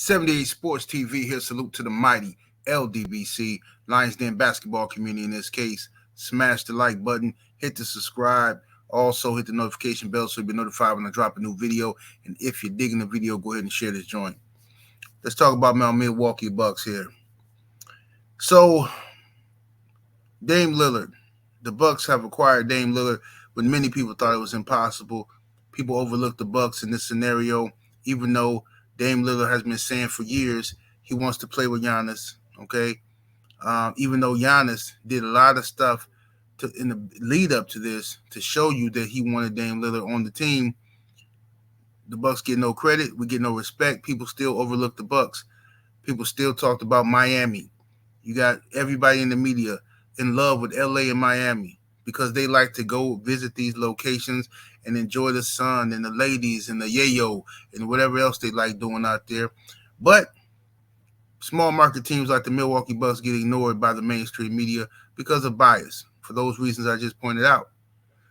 78 Sports TV here. Salute to the mighty ldbc Lions Den basketball community. In this case, smash the like button, hit the subscribe, also hit the notification bell so you'll be notified when I drop a new video. And if you're digging the video, go ahead and share this joint. Let's talk about my Milwaukee Bucks here. So, Dame Lillard. The Bucks have acquired Dame Lillard when many people thought it was impossible. People overlooked the Bucks in this scenario, even though Dame Lillard has been saying for years he wants to play with Giannis, okay? Even though Giannis did a lot of stuff in the lead up to this to show you that he wanted Dame Lillard on the team, the Bucks get no credit. We get no respect. People still overlook the Bucks. People still talked about Miami. You got everybody in the media in love with LA and Miami because they like to go visit these locations and enjoy the sun and the ladies and the yayo and whatever else they like doing out there. But small market teams like the Milwaukee Bucks get ignored by the mainstream media because of bias, for those reasons I just pointed out.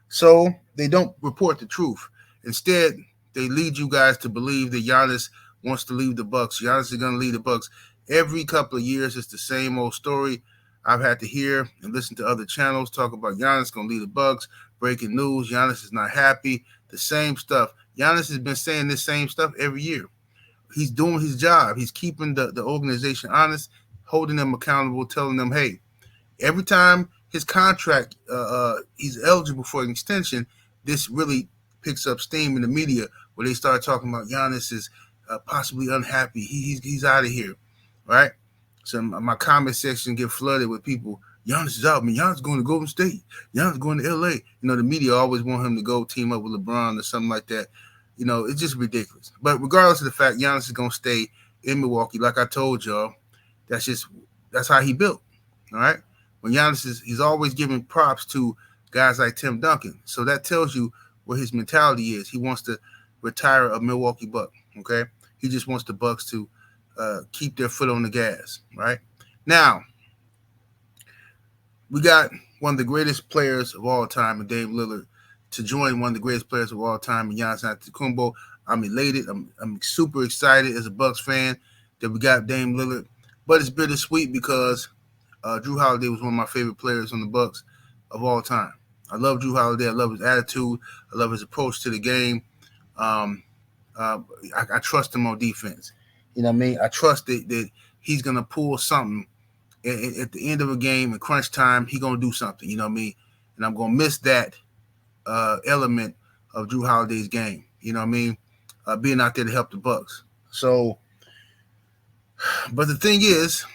So they don't report the truth. Instead, they lead you guys to believe that Giannis wants to leave the Bucks. Giannis is going to leave the Bucks. Every couple of years, it's the same old story. I've had to hear and listen to other channels talk about Giannis going to leave the Bucks. Breaking news, Giannis is not happy. The same stuff. Giannis has been saying this same stuff every year. He's doing his job. He's keeping the organization honest, holding them accountable, telling them, hey, every time his contract, he's eligible for an extension, this really picks up steam in the media where they start talking about Giannis is possibly unhappy. He's out of here, right? So my comment section get flooded with people. Giannis is out, man. Giannis going to Golden State. Giannis going to LA. The media always want him to go team up with LeBron or something like that. It's just ridiculous. But regardless of the fact, Giannis is going to stay in Milwaukee. Like I told y'all, that's how he built. All right. When Giannis he's always giving props to guys like Tim Duncan. So that tells you what his mentality is. He wants to retire a Milwaukee Buck. Okay. He just wants the Bucks to keep their foot on the gas, right? Now, we got one of the greatest players of all time in Dame Lillard to join one of the greatest players of all time in Giannis Antetokounmpo. I'm elated. I'm super excited as a Bucks fan that we got Dame Lillard, but it's bittersweet because Jrue Holiday was one of my favorite players on the Bucks of all time. I love Jrue Holiday. I love his attitude. I love his approach to the game. I trust him on defense. You know what I mean? I trust that he's going to pull something at the end of a game in crunch time. He's going to do something, you know what I mean? And I'm going to miss that element of Jrue Holiday's game, you know what I mean? Being out there to help the Bucks. So, but the thing is,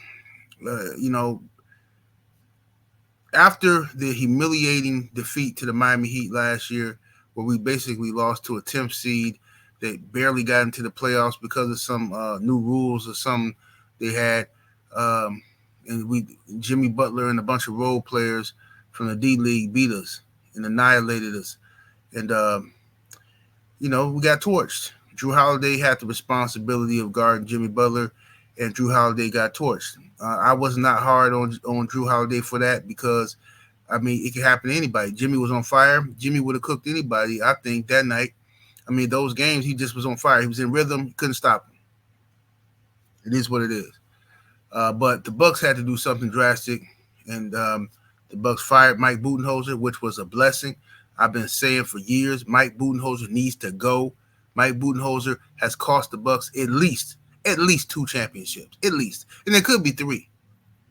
after the humiliating defeat to the Miami Heat last year, where we basically lost to a 10th seed, they barely got into the playoffs because of some new rules or something they had. And Jimmy Butler and a bunch of role players from the D League beat us and annihilated us. And, we got torched. Jrue Holiday had the responsibility of guarding Jimmy Butler, and Jrue Holiday got torched. I was not hard on Jrue Holiday for that because, it could happen to anybody. Jimmy was on fire. Jimmy would have cooked anybody, I think, that night. Those games, he just was on fire. He was in rhythm. You couldn't stop him. It is what it is. But the Bucks had to do something drastic, and the Bucks fired Mike Budenholzer, which was a blessing. I've been saying for years, Mike Budenholzer needs to go. Mike Budenholzer has cost the Bucks at least 2 championships, at least. And it could be 3.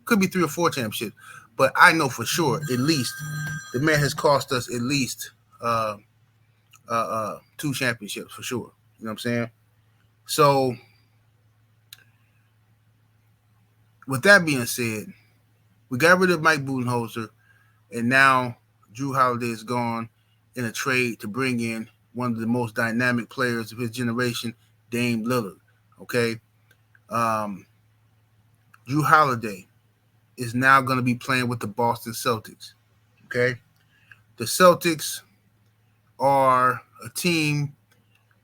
Could be 3 or 4 championships. But I know for sure, at least, the man has cost us at least 2 championships for sure. You know what I'm saying? So, with that being said, we got rid of Mike Budenholzer, and now Jrue Holiday is gone in a trade to bring in one of the most dynamic players of his generation, Dame Lillard. Okay? Jrue Holiday is now going to be playing with the Boston Celtics. Okay? The Celtics are a team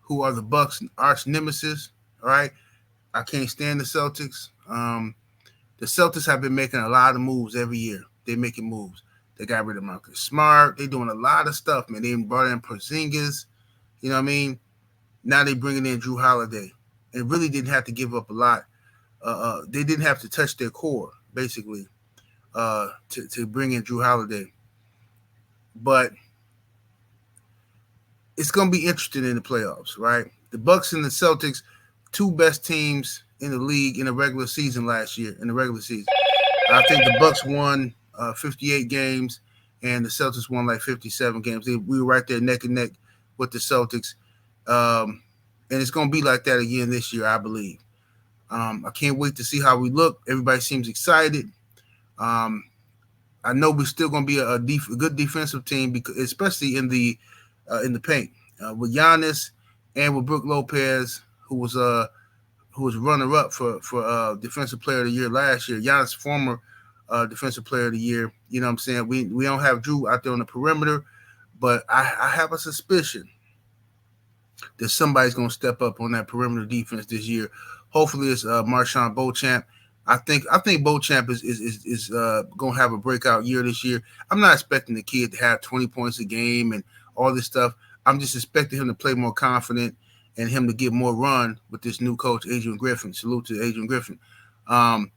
who are the Bucks' arch nemesis. All right? I can't stand the Celtics. The Celtics have been making a lot of moves every year. They're making moves. They got rid of Marcus Smart. They're doing a lot of stuff, man. They brought in Porzingis. You know what I mean? Now they're bringing in Jrue Holiday. and really didn't have to give up a lot. They didn't have to touch their core, basically, to bring in Jrue Holiday. But it's going to be interesting in the playoffs, right? The Bucks and the Celtics, two best teams in the league in the regular season last year. In the regular season, I think the Bucks won 58 games, and the Celtics won like 57 games. We were right there neck and neck with the Celtics, and it's going to be like that again this year, I believe. I can't wait to see how we look. Everybody seems excited. I know we're still going to be a good defensive team, because especially in the paint with Giannis and with Brook Lopez, who was runner up for Defensive Player of the Year last year. Giannis, former Defensive Player of the Year. You know what I'm saying? We don't have Jrue out there on the perimeter, but I have a suspicion that somebody's going to step up on that perimeter defense this year. Hopefully, it's Marshawn Beauchamp. I think Beauchamp is going to have a breakout year this year. I'm not expecting the kid to have 20 points a game and all this stuff. I'm just expecting him to play more confident and him to get more run with this new coach, Adrian Griffin. Salute to Adrian Griffin. I'm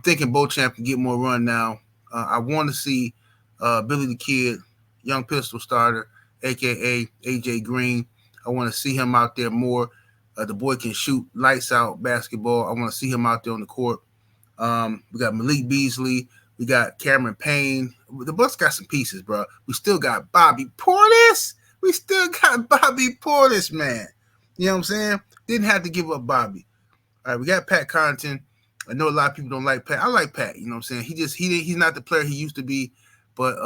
thinking Beauchamp can get more run now. I want to see Billy the Kid, young pistol starter, a.k.a. A.J. Green. I want to see him out there more. The boy can shoot lights out basketball. I want to see him out there on the court. We got Malik Beasley. We got Cameron Payne. The Bucks got some pieces, bro. We still got Bobby Portis. Man. You know what I'm saying? Didn't have to give up Bobby. All right, we got Pat Connaughton. I know a lot of people don't like Pat. I like Pat. You know what I'm saying? He's not the player he used to be, but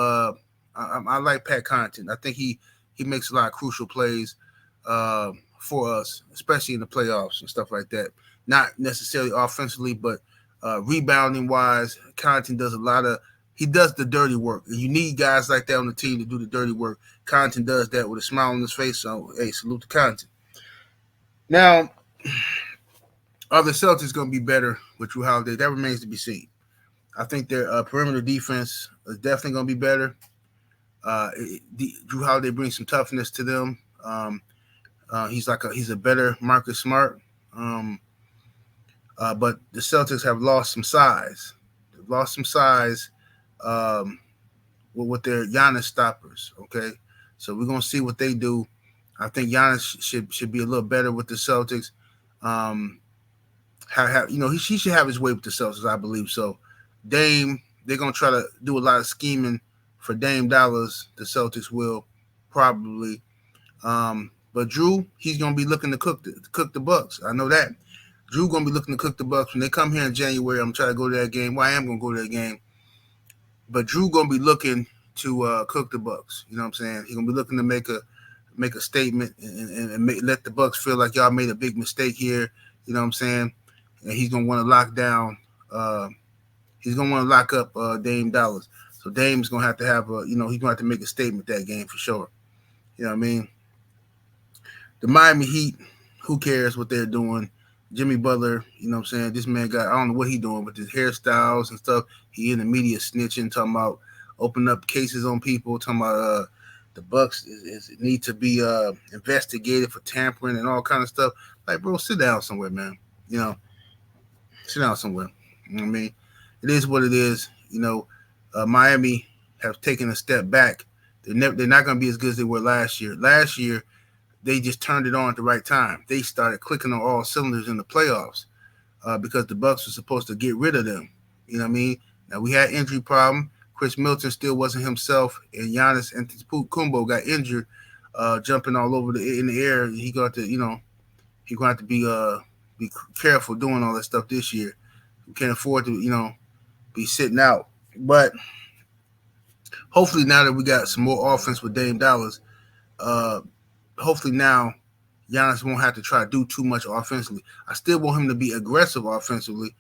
I like Pat Connaughton. I think he makes a lot of crucial plays for us, especially in the playoffs and stuff like that. Not necessarily offensively, but rebounding wise, Connaughton does he does the dirty work. And you need guys like that on the team to do the dirty work. Connaughton does that with a smile on his face. So, hey, salute to Connaughton. Now, are the Celtics going to be better with Jrue Holiday? That remains to be seen. I think their perimeter defense is definitely going to be better. Jrue Holiday brings some toughness to them. He's a better Marcus Smart. But the Celtics have lost some size. They've lost some size with their Giannis stoppers. Okay, so we're gonna see what they do. I think Giannis should be a little better with the Celtics. He should have his way with the Celtics. I believe so. Dame, they're gonna try to do a lot of scheming for Dame dollars. The Celtics will probably. But Jrue, he's gonna be looking to cook the Bucks. I know that. Jrue gonna be looking to cook the Bucks when they come here in January. I'm trying to go to that game. Well, I am gonna go to that game. But Jrue gonna be looking to cook the Bucks. You know what I'm saying? He's gonna be looking to make a statement and let the Bucks feel like y'all made a big mistake here. You know what I'm saying? And he's gonna want to lock down. He's gonna want to lock up Dame dollars. So Dame's gonna have to have he's gonna have to make a statement that game for sure. You know what I mean? The Miami Heat, who cares what they're doing? Jimmy Butler, you know what I'm saying? This man I don't know what he's doing with his hairstyles and stuff. He in the media snitching, talking about opening up cases on people, talking about the Bucks need to be investigated for tampering and all kind of stuff. Like, bro, sit down somewhere, man. You know, sit down somewhere. You know what I mean? It is what it is. You know, Miami have taken a step back. They're not going to be as good as they were last year. Last year, they just turned it on at the right time. They started clicking on all cylinders in the playoffs because the Bucks were supposed to get rid of them. You know what I mean? Now, we had injury problem. Chris Middleton still wasn't himself, and Giannis Antetokounmpo got injured, jumping all over in the air. He got to, he going to have to be careful doing all that stuff this year. We can't afford to, be sitting out. But hopefully now that we got some more offense with Dame Dollars, hopefully now Giannis won't have to try to do too much offensively. I still want him to be aggressive offensively.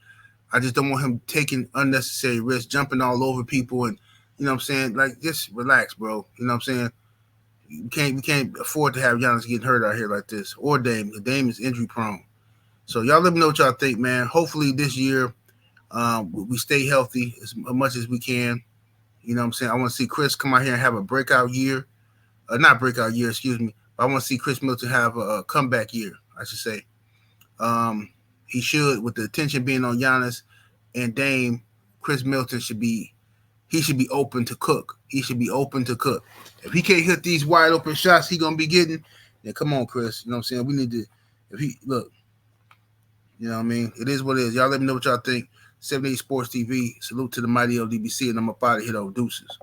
I just don't want him taking unnecessary risks, jumping all over people, and you know what I'm saying? Like, just relax, bro. You know what I'm saying? We can't afford to have Giannis getting hurt out here like this, or Dame. Dame is injury prone. So y'all let me know what y'all think, man. Hopefully this year we stay healthy as much as we can. You know what I'm saying? I want to see Chris come out here and have a breakout year. Not breakout year, excuse me. But I want to see Chris Middleton have a comeback year, I should say. He should, with the attention being on Giannis and Dame. Chris Middleton should be open to cook. He should be open to cook. If he can't hit these wide open shots he gonna be getting, then come on, Chris. You know what I'm saying? We need to. If he look, you know what I mean. It is what it is. Y'all let me know what y'all think. 78 Sports TV. Salute to the mighty ldbc, and I'm up out of here though. Deuces.